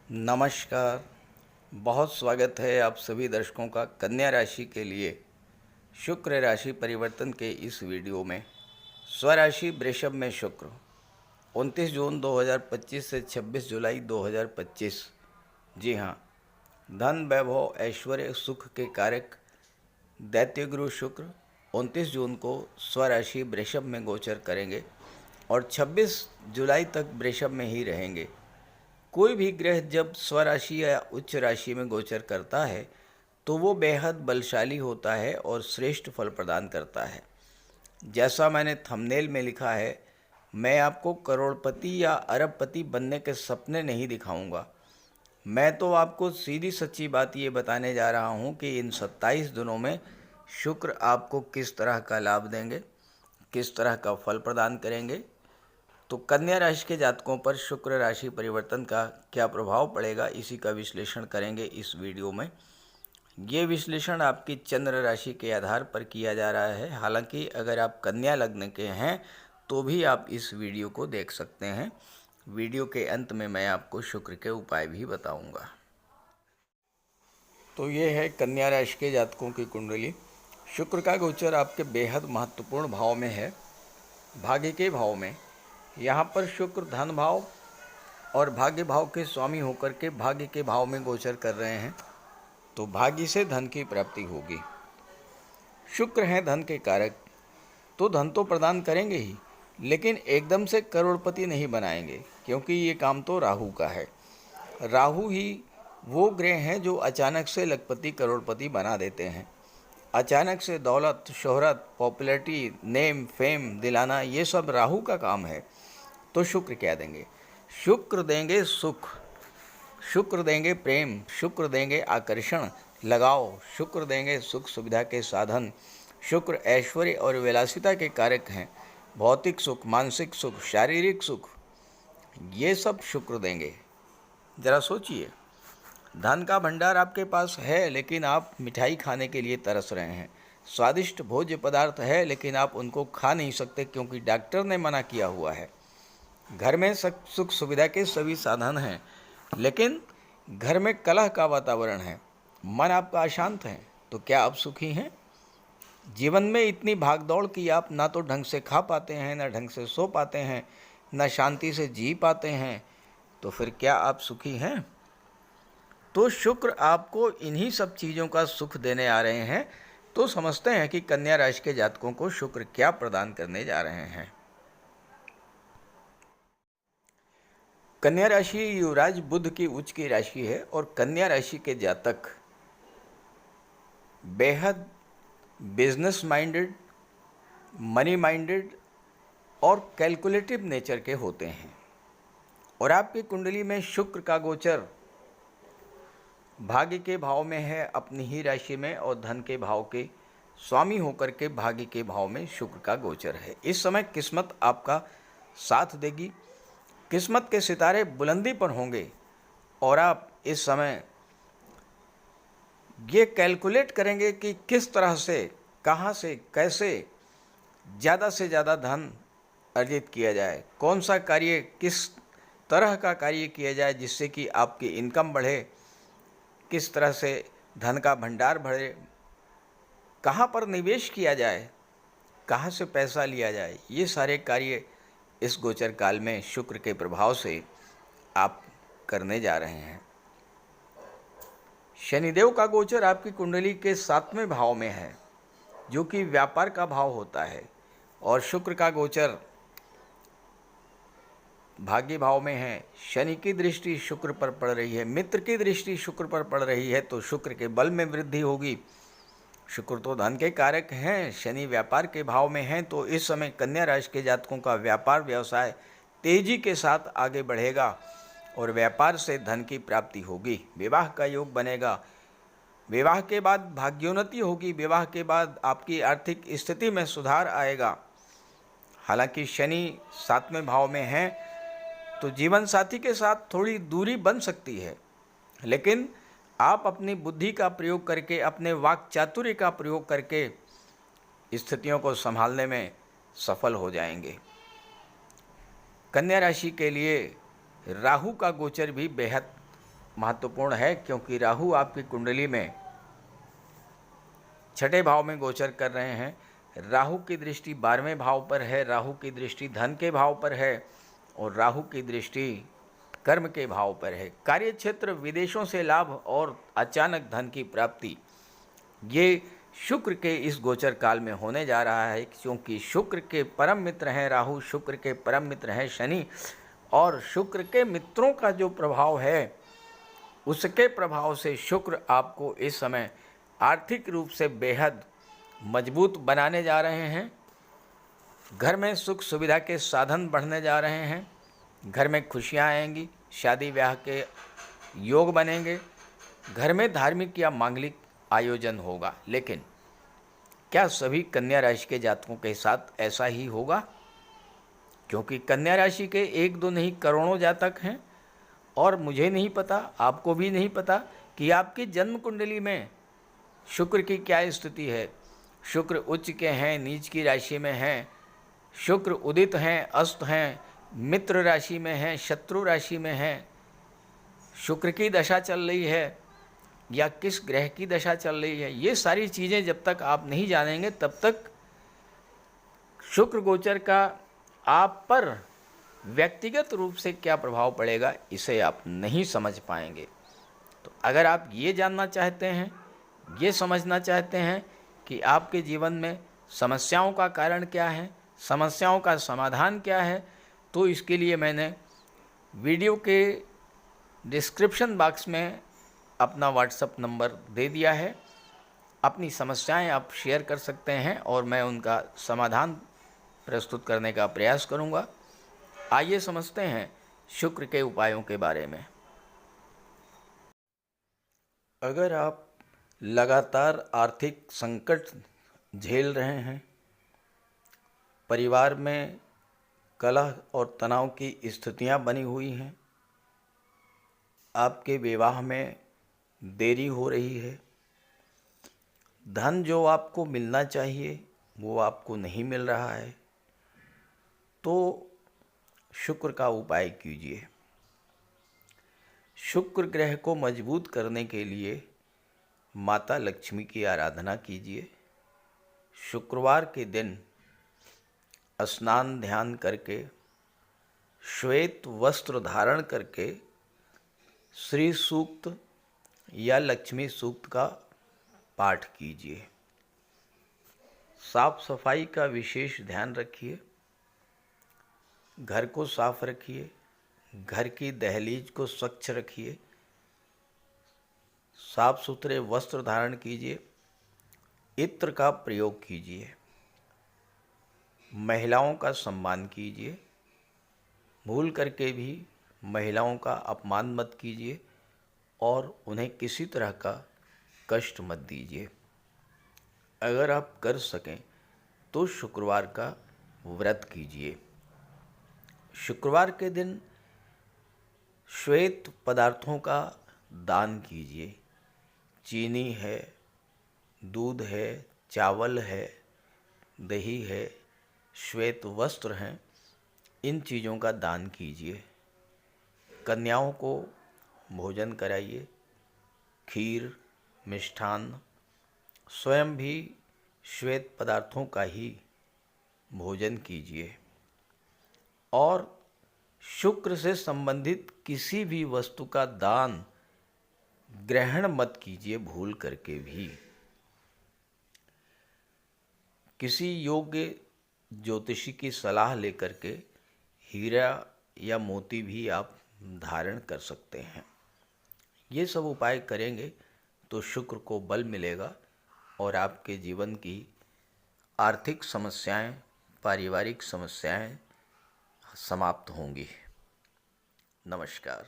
नमस्कार। बहुत स्वागत है आप सभी दर्शकों का कन्या राशि के लिए शुक्र राशि परिवर्तन के इस वीडियो में। स्वराशि वृषभ में शुक्र 29 जून 2025 से 26 जुलाई 2025। जी हाँ, धन वैभव ऐश्वर्य सुख के कारक दैत्य गुरु शुक्र 29 जून को स्वराशि वृषभ में गोचर करेंगे और 26 जुलाई तक वृषभ में ही रहेंगे। कोई भी ग्रह जब स्वराशि या उच्च राशि में गोचर करता है तो वो बेहद बलशाली होता है और श्रेष्ठ फल प्रदान करता है। जैसा मैंने थंबनेल में लिखा है, मैं आपको करोड़पति या अरबपति बनने के सपने नहीं दिखाऊंगा। मैं तो आपको सीधी सच्ची बात ये बताने जा रहा हूँ कि इन 27 दिनों में शुक्र आपको किस तरह का लाभ देंगे, किस तरह का फल प्रदान करेंगे। तो कन्या राशि के जातकों पर शुक्र राशि परिवर्तन का क्या प्रभाव पड़ेगा, इसी का विश्लेषण करेंगे इस वीडियो में। ये विश्लेषण आपकी चंद्र राशि के आधार पर किया जा रहा है। हालांकि अगर आप कन्या लग्न के हैं तो भी आप इस वीडियो को देख सकते हैं। वीडियो के अंत में मैं आपको शुक्र के उपाय भी बताऊंगा। तो ये है कन्या राशि के जातकों की कुंडली। शुक्र का गोचर आपके बेहद महत्वपूर्ण भाव में है, भाग्य के भाव में। यहाँ पर शुक्र धन भाव और भाग्य भाव के स्वामी होकर के भाग्य के भाव में गोचर कर रहे हैं, तो भाग्य से धन की प्राप्ति होगी। शुक्र हैं धन के कारक, तो धन तो प्रदान करेंगे ही, लेकिन एकदम से करोड़पति नहीं बनाएंगे, क्योंकि ये काम तो राहु का है। राहु ही वो ग्रह हैं जो अचानक से लखपति करोड़पति बना देते हैं। अचानक से दौलत, शोहरत, पॉपुलैरिटी, नेम, फेम दिलाना, ये सब राहु का काम है। तो शुक्र क्या देंगे? शुक्र देंगे सुख, शुक्र देंगे प्रेम, शुक्र देंगे आकर्षण, लगाव, शुक्र देंगे सुख सुविधा के साधन। शुक्र ऐश्वर्य और विलासिता के कारक हैं। भौतिक सुख, मानसिक सुख, शारीरिक सुख, ये सब शुक्र देंगे। जरा सोचिए, धन का भंडार आपके पास है, लेकिन आप मिठाई खाने के लिए तरस रहे हैं। स्वादिष्ट भोज्य पदार्थ है, लेकिन आप उनको खा नहीं सकते क्योंकि डॉक्टर ने मना किया हुआ है। घर में सुख सुविधा के सभी साधन हैं, लेकिन घर में कलह का वातावरण है। मन आपका अशांत है, तो क्या आप सुखी हैं? जीवन में इतनी भागदौड़ कि आप ना तो ढंग से खा पाते हैं, ना ढंग से सो पाते हैं, ना शांति से जी पाते हैं, तो फिर क्या आप सुखी हैं? तो शुक्र आपको इन्हीं सब चीज़ों का सुख देने आ रहे हैं। तो समझते हैं कि कन्या राशि के जातकों को शुक्र क्या प्रदान करने जा रहे हैं। कन्या राशि युवराज बुध की उच्च की राशि है और कन्या राशि के जातक बेहद बिजनेस माइंडेड, मनी माइंडेड और कैलकुलेटिव नेचर के होते हैं। और आपकी कुंडली में शुक्र का गोचर भाग्य के भाव में है, अपनी ही राशि में, और धन के भाव के स्वामी होकर के भाग्य के भाव में शुक्र का गोचर है। इस समय किस्मत आपका साथ देगी, किस्मत के सितारे बुलंदी पर होंगे और आप इस समय ये कैलकुलेट करेंगे कि किस तरह से, कहाँ से, कैसे ज़्यादा से ज़्यादा धन अर्जित किया जाए, कौन सा कार्य, किस तरह का कार्य किया जाए जिससे कि आपकी इनकम बढ़े, किस तरह से धन का भंडार बढ़े, कहाँ पर निवेश किया जाए, कहाँ से पैसा लिया जाए। ये सारे कार्य इस गोचर काल में शुक्र के प्रभाव से आप करने जा रहे हैं। शनिदेव का गोचर आपकी कुंडली के 7वें भाव में है, जो कि व्यापार का भाव होता है, और शुक्र का गोचर भाग्य भाव में है। शनि की दृष्टि शुक्र पर पड़ रही है, मित्र की दृष्टि शुक्र पर पड़ रही है, तो शुक्र के बल में वृद्धि होगी। शुक्र तो धन के कारक हैं, शनि व्यापार के भाव में हैं, तो इस समय कन्या राशि के जातकों का व्यापार व्यवसाय तेजी के साथ आगे बढ़ेगा और व्यापार से धन की प्राप्ति होगी। विवाह का योग बनेगा, विवाह के बाद भाग्योन्नति होगी, विवाह के बाद आपकी आर्थिक स्थिति में सुधार आएगा। हालांकि शनि 7वें भाव में है, तो जीवन साथी के साथ थोड़ी दूरी बन सकती है, लेकिन आप अपनी बुद्धि का प्रयोग करके, अपने वाक चातुर्य का प्रयोग करके स्थितियों को संभालने में सफल हो जाएंगे। कन्या राशि के लिए राहु का गोचर भी बेहद महत्वपूर्ण है, क्योंकि राहु आपकी कुंडली में छठे भाव में गोचर कर रहे हैं। राहु की दृष्टि 12वें भाव पर है, राहु की दृष्टि धन के भाव पर है और राहु की दृष्टि कर्म के भाव पर है। कार्य क्षेत्र, विदेशों से लाभ और अचानक धन की प्राप्ति, ये शुक्र के इस गोचर काल में होने जा रहा है, क्योंकि शुक्र के परम मित्र हैं राहु, शुक्र के परम मित्र हैं शनि, और शुक्र के मित्रों का जो प्रभाव है उसके प्रभाव से शुक्र आपको इस समय आर्थिक रूप से बेहद मजबूत बनाने जा रहे हैं। घर में सुख सुविधा के साधन बढ़ने जा रहे हैं, घर में खुशियां आएंगी, शादी ब्याह के योग बनेंगे, घर में धार्मिक या मांगलिक आयोजन होगा। लेकिन क्या सभी कन्या राशि के जातकों के साथ ऐसा ही होगा? क्योंकि कन्या राशि के 1-2 नहीं करोड़ों जातक हैं, और मुझे नहीं पता, आपको भी नहीं पता कि आपकी जन्म कुंडली में शुक्र की क्या स्थिति है। शुक्र उच्च के हैं, नीच की राशि में हैं, शुक्र उदित हैं, अस्त हैं, मित्र राशि में हैं, शत्रु राशि में हैं, शुक्र की दशा चल रही है या किस ग्रह की दशा चल रही है, ये सारी चीज़ें जब तक आप नहीं जानेंगे तब तक शुक्र गोचर का आप पर व्यक्तिगत रूप से क्या प्रभाव पड़ेगा इसे आप नहीं समझ पाएंगे। तो अगर आप ये जानना चाहते हैं, ये समझना चाहते हैं कि आपके जीवन में समस्याओं का कारण क्या है, समस्याओं का समाधान क्या है, तो इसके लिए मैंने वीडियो के डिस्क्रिप्शन बॉक्स में अपना व्हाट्सएप नंबर दे दिया है। अपनी समस्याएं आप शेयर कर सकते हैं और मैं उनका समाधान प्रस्तुत करने का प्रयास करूंगा। आइए समझते हैं शुक्र के उपायों के बारे में। अगर आप लगातार आर्थिक संकट झेल रहे हैं, परिवार में कलह और तनाव की स्थितियां बनी हुई हैं, आपके विवाह में देरी हो रही है, धन जो आपको मिलना चाहिए वो आपको नहीं मिल रहा है, तो शुक्र का उपाय कीजिए। शुक्र ग्रह को मजबूत करने के लिए माता लक्ष्मी की आराधना कीजिए। शुक्रवार के दिन स्नान ध्यान करके, श्वेत वस्त्र धारण करके श्री सूक्त या लक्ष्मी सूक्त का पाठ कीजिए। साफ सफाई का विशेष ध्यान रखिए, घर को साफ रखिए, घर की दहलीज को स्वच्छ रखिए, साफ सुथरे वस्त्र धारण कीजिए, इत्र का प्रयोग कीजिए, महिलाओं का सम्मान कीजिए, भूल करके भी महिलाओं का अपमान मत कीजिए और उन्हें किसी तरह का कष्ट मत दीजिए। अगर आप कर सकें तो शुक्रवार का व्रत कीजिए। शुक्रवार के दिन श्वेत पदार्थों का दान कीजिए। चीनी है, दूध है, चावल है, दही है, श्वेत वस्त्र हैं, इन चीज़ों का दान कीजिए। कन्याओं को भोजन कराइए, खीर, मिष्ठान्न, स्वयं भी श्वेत पदार्थों का ही भोजन कीजिए और शुक्र से संबंधित किसी भी वस्तु का दान ग्रहण मत कीजिए भूल करके भी। किसी योग्य ज्योतिषी की सलाह लेकर के हीरा या मोती भी आप धारण कर सकते हैं। ये सब उपाय करेंगे तो शुक्र को बल मिलेगा और आपके जीवन की आर्थिक समस्याएं, पारिवारिक समस्याएं समाप्त होंगी। नमस्कार।